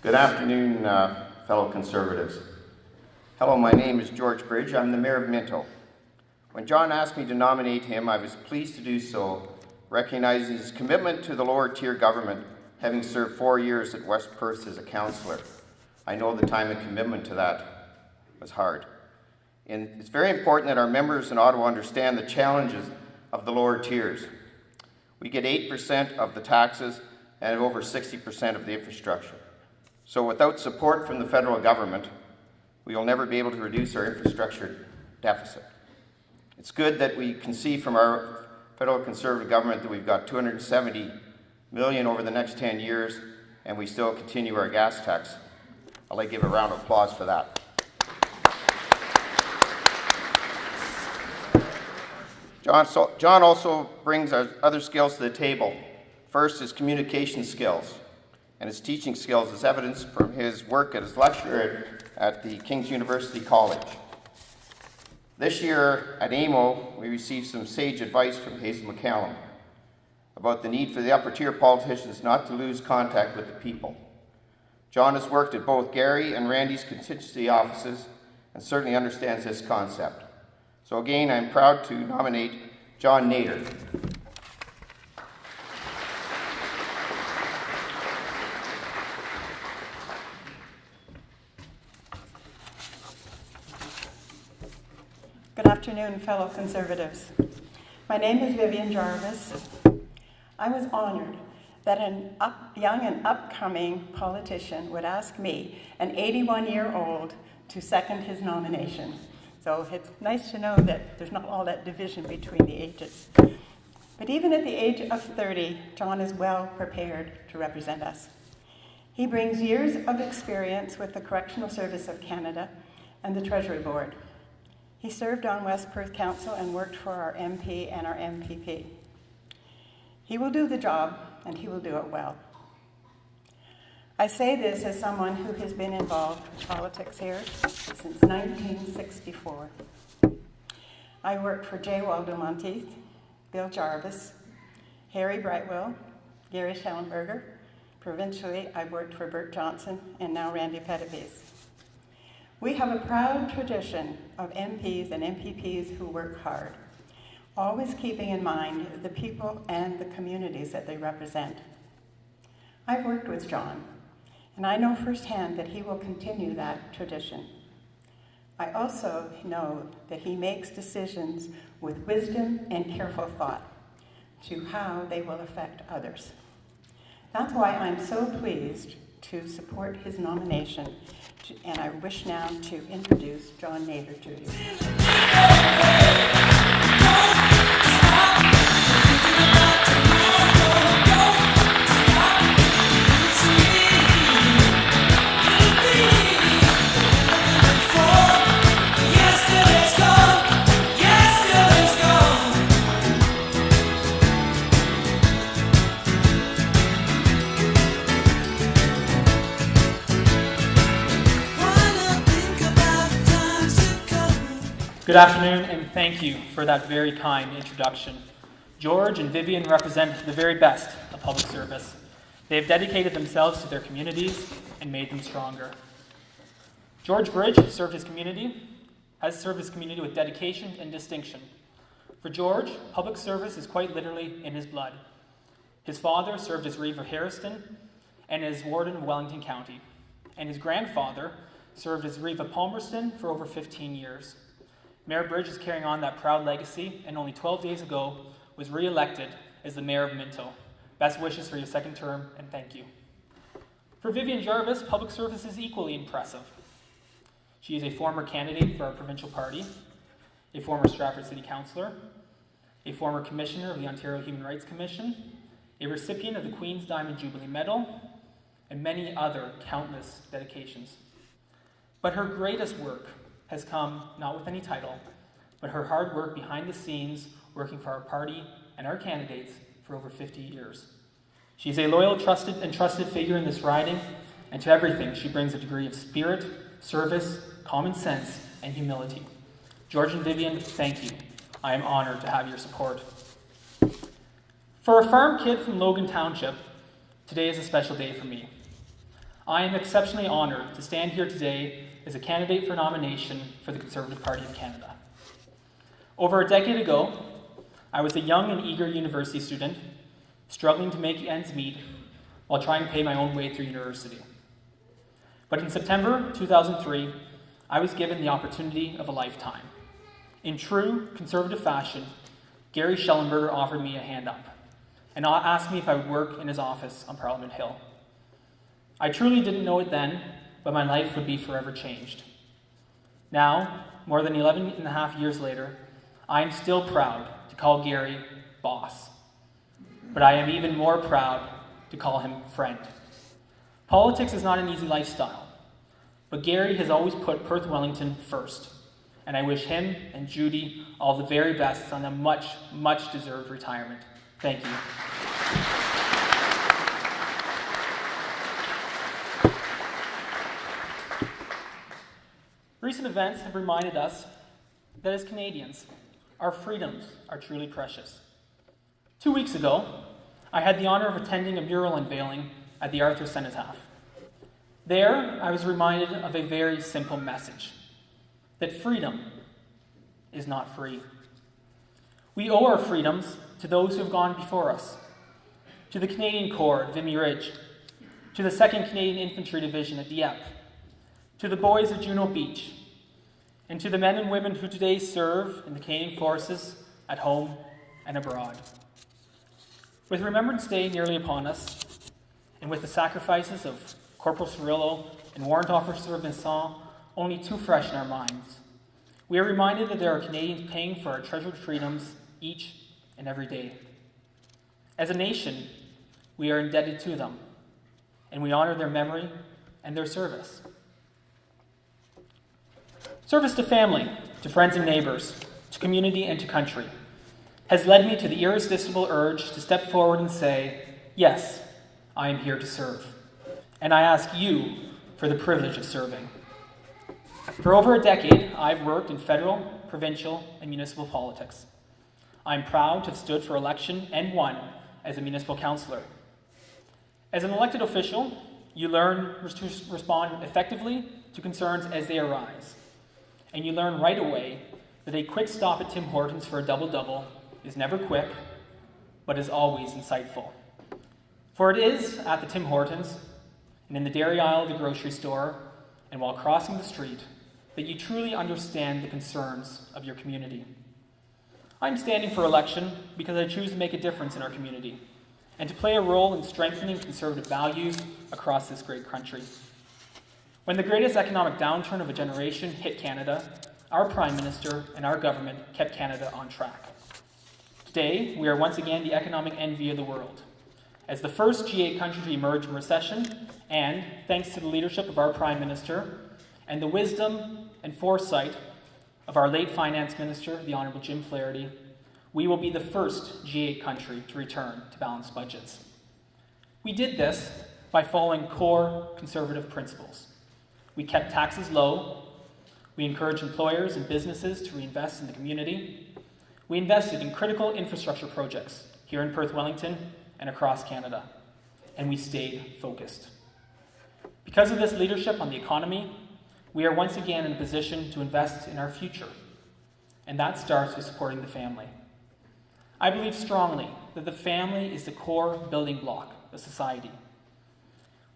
Good afternoon, fellow Conservatives. Hello, my name is George Bridge. I'm the Mayor of Minto. When John asked me to nominate him, I was pleased to do so, recognizing his commitment to the lower tier government, having served 4 years at West Perth as a councillor. I know the time and commitment to that was hard. And it's very important that our members in Ottawa understand the challenges of the lower tiers. We get 8% of the taxes and over 60% of the infrastructure. So without support from the federal government, we will never be able to reduce our infrastructure deficit. It's good that we can see from our federal Conservative government that we've got $270 million over the next 10 years, and we still continue our gas tax. I'd like to give a round of applause for that. John also brings other skills to the table. First, his communication skills and his teaching skills is evidenced from his work as lecturer at the King's University College. This year at AMO, we received some sage advice from Hazel McCallum about the need for the upper tier politicians not to lose contact with the people. John has worked at both Gary and Randy's constituency offices and certainly understands this concept. So again, I'm proud to nominate John Nader. Good afternoon, fellow Conservatives. My name is Vivian Jarvis. I was honored that a young and upcoming politician would ask me, an 81-year-old, to second his nomination. So it's nice to know that there's not all that division between the ages. But even at the age of 30, John is well prepared to represent us. He brings years of experience with the Correctional Service of Canada and the Treasury Board. He served on West Perth Council and worked for our MP and our MPP. He will do the job, and he will do it well. I say this as someone who has been involved with politics here since 1964. I worked for J. Waldo Monteith, Bill Jarvis, Harry Brightwell, Gary Schellenberger. Provincially, I worked for Bert Johnson and now Randy Pettipies. We have a proud tradition of MPs and MPPs who work hard, always keeping in mind the people and the communities that they represent. I've worked with John, and I know firsthand that he will continue that tradition. I also know that he makes decisions with wisdom and careful thought to how they will affect others. That's why I'm so pleased to support his nomination, and I wish now to introduce John Nader to you. Good afternoon, and thank you for that very kind introduction. George and Vivian represent the very best of public service. They have dedicated themselves to their communities and made them stronger. George Bridge has served his community with dedication and distinction. For George, public service is quite literally in his blood. His father served as Reeve of Harriston and as Warden of Wellington County, and his grandfather served as Reeve of Palmerston for over 15 years. Mayor Bridge is carrying on that proud legacy, and only 12 days ago was re-elected as the Mayor of Minto. Best wishes for your second term, and thank you. For Vivian Jarvis, public service is equally impressive. She is a former candidate for our provincial party, a former Stratford City Councillor, a former Commissioner of the Ontario Human Rights Commission, a recipient of the Queen's Diamond Jubilee Medal, and many other countless dedications. But her greatest work has come not with any title, but her hard work behind the scenes, working for our party and our candidates for over 50 years. She's a loyal, trusted figure in this riding, and to everything she brings a degree of spirit, service, common sense, and humility. George and Vivian, thank you. I am honored to have your support. For a farm kid from Logan Township, today is a special day for me. I am exceptionally honored to stand here today as a candidate for nomination for the Conservative Party of Canada. Over a decade ago, I was a young and eager university student, struggling to make ends meet while trying to pay my own way through university. But in September 2003, I was given the opportunity of a lifetime. In true Conservative fashion, Gary Schellenberger offered me a hand up and asked me if I would work in his office on Parliament Hill. I truly didn't know it then, but my life would be forever changed. Now, more than 11 and a half years later, I am still proud to call Gary boss. But I am even more proud to call him friend. Politics is not an easy lifestyle, but Gary has always put Perth-Wellington first, and I wish him and Judy all the very best on a much, much deserved retirement. Thank you. Recent events have reminded us that as Canadians, our freedoms are truly precious. 2 weeks ago, I had the honor of attending a mural unveiling at the Arthur Cenotaph. There, I was reminded of a very simple message, that freedom is not free. We owe our freedoms to those who have gone before us, to the Canadian Corps at Vimy Ridge, to the 2nd Canadian Infantry Division at Dieppe, to the boys of Juno Beach, and to the men and women who today serve in the Canadian Forces at home and abroad. With Remembrance Day nearly upon us, and with the sacrifices of Corporal Cirillo and Warrant Officer Vincent only too fresh in our minds, we are reminded that there are Canadians paying for our treasured freedoms each and every day. As a nation, we are indebted to them, and we honor their memory and their service. Service to family, to friends and neighbors, to community and to country has led me to the irresistible urge to step forward and say, yes, I am here to serve. And I ask you for the privilege of serving. For over a decade, I've worked in federal, provincial, and municipal politics. I'm proud to have stood for election and won as a municipal councillor. As an elected official, you learn to respond effectively to concerns as they arise. And you learn right away that a quick stop at Tim Hortons for a double-double is never quick, but is always insightful. For it is at the Tim Hortons, and in the dairy aisle of the grocery store, and while crossing the street, that you truly understand the concerns of your community. I'm standing for election because I choose to make a difference in our community, and to play a role in strengthening Conservative values across this great country. When the greatest economic downturn of a generation hit Canada, our Prime Minister and our government kept Canada on track. Today, we are once again the economic envy of the world. As the first G8 country to emerge from recession, and thanks to the leadership of our Prime Minister and the wisdom and foresight of our late Finance Minister, the Honourable Jim Flaherty, we will be the first G8 country to return to balanced budgets. We did this by following core Conservative principles. We kept taxes low. We encouraged employers and businesses to reinvest in the community. We invested in critical infrastructure projects here in Perth-Wellington and across Canada. And we stayed focused. Because of this leadership on the economy, we are once again in a position to invest in our future. And that starts with supporting the family. I believe strongly that the family is the core building block of society,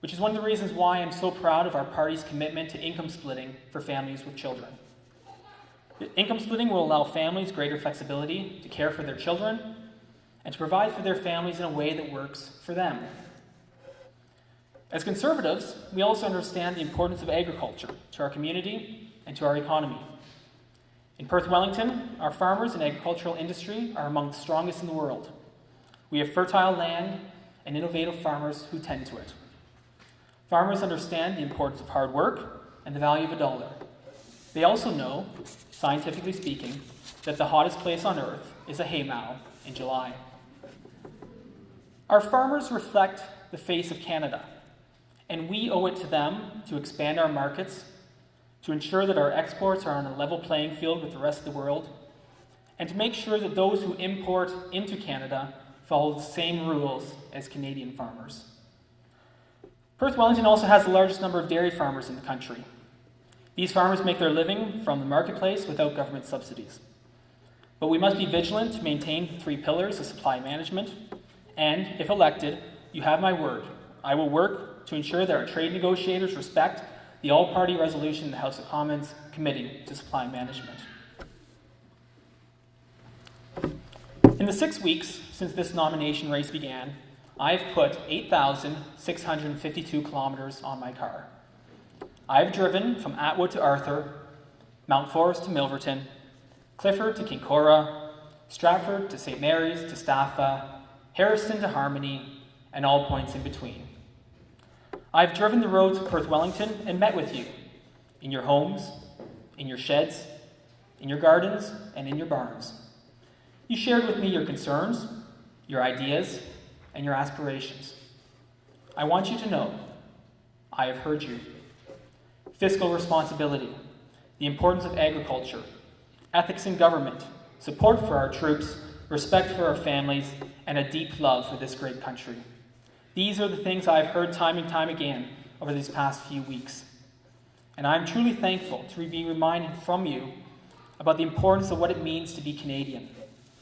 which is one of the reasons why I'm so proud of our party's commitment to income splitting for families with children. Income splitting will allow families greater flexibility to care for their children and to provide for their families in a way that works for them. As Conservatives, we also understand the importance of agriculture to our community and to our economy. In Perth-Wellington, our farmers and agricultural industry are among the strongest in the world. We have fertile land and innovative farmers who tend to it. Farmers understand the importance of hard work and the value of a dollar. They also know, scientifically speaking, that the hottest place on earth is a haymow in July. Our farmers reflect the face of Canada, and we owe it to them to expand our markets, to ensure that our exports are on a level playing field with the rest of the world, and to make sure that those who import into Canada follow the same rules as Canadian farmers. Perth-Wellington also has the largest number of dairy farmers in the country. These farmers make their living from the marketplace without government subsidies. But we must be vigilant to maintain the 3 pillars of supply management, and if elected, you have my word, I will work to ensure that our trade negotiators respect the all-party resolution in the House of Commons committing to supply management. In the 6 weeks since this nomination race began, I've put 8,652 kilometers on my car. I've driven from Atwood to Arthur, Mount Forest to Milverton, Clifford to Kincora, Stratford to St. Mary's to Staffa, Harrison to Harmony, and all points in between. I've driven the roads of Perth-Wellington and met with you in your homes, in your sheds, in your gardens, and in your barns. You shared with me your concerns, your ideas, and your aspirations. I want you to know I have heard you. Fiscal responsibility, the importance of agriculture, ethics in government, support for our troops, respect for our families, and a deep love for this great country. These are the things I've heard time and time again over these past few weeks. And I'm truly thankful to be reminded from you about the importance of what it means to be Canadian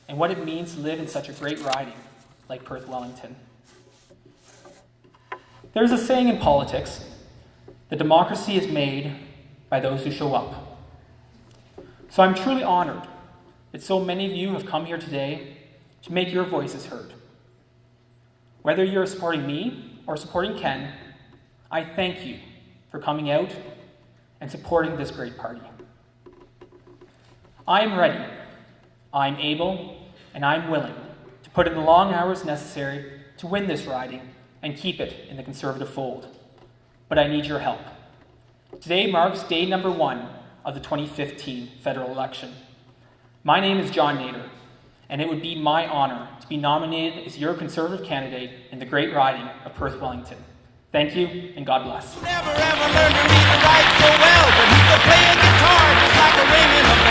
and what it means to live in such a great riding like Perth-Wellington. There's a saying in politics that democracy is made by those who show up. So I'm truly honored that so many of you have come here today to make your voices heard. Whether you're supporting me or supporting Ken, I thank you for coming out and supporting this great party. I am ready, I'm able, and I'm willing to put in the long hours necessary to win this riding and keep it in the Conservative fold. But I need your help. Today marks day number 1 of the 2015 federal election. My name is John Nader, and it would be my honor to be nominated as your Conservative candidate in the great riding of Perth-Wellington. Thank you, and God bless. Never ever learned to read and write so well, but he could play a guitar just like a ring in the bell.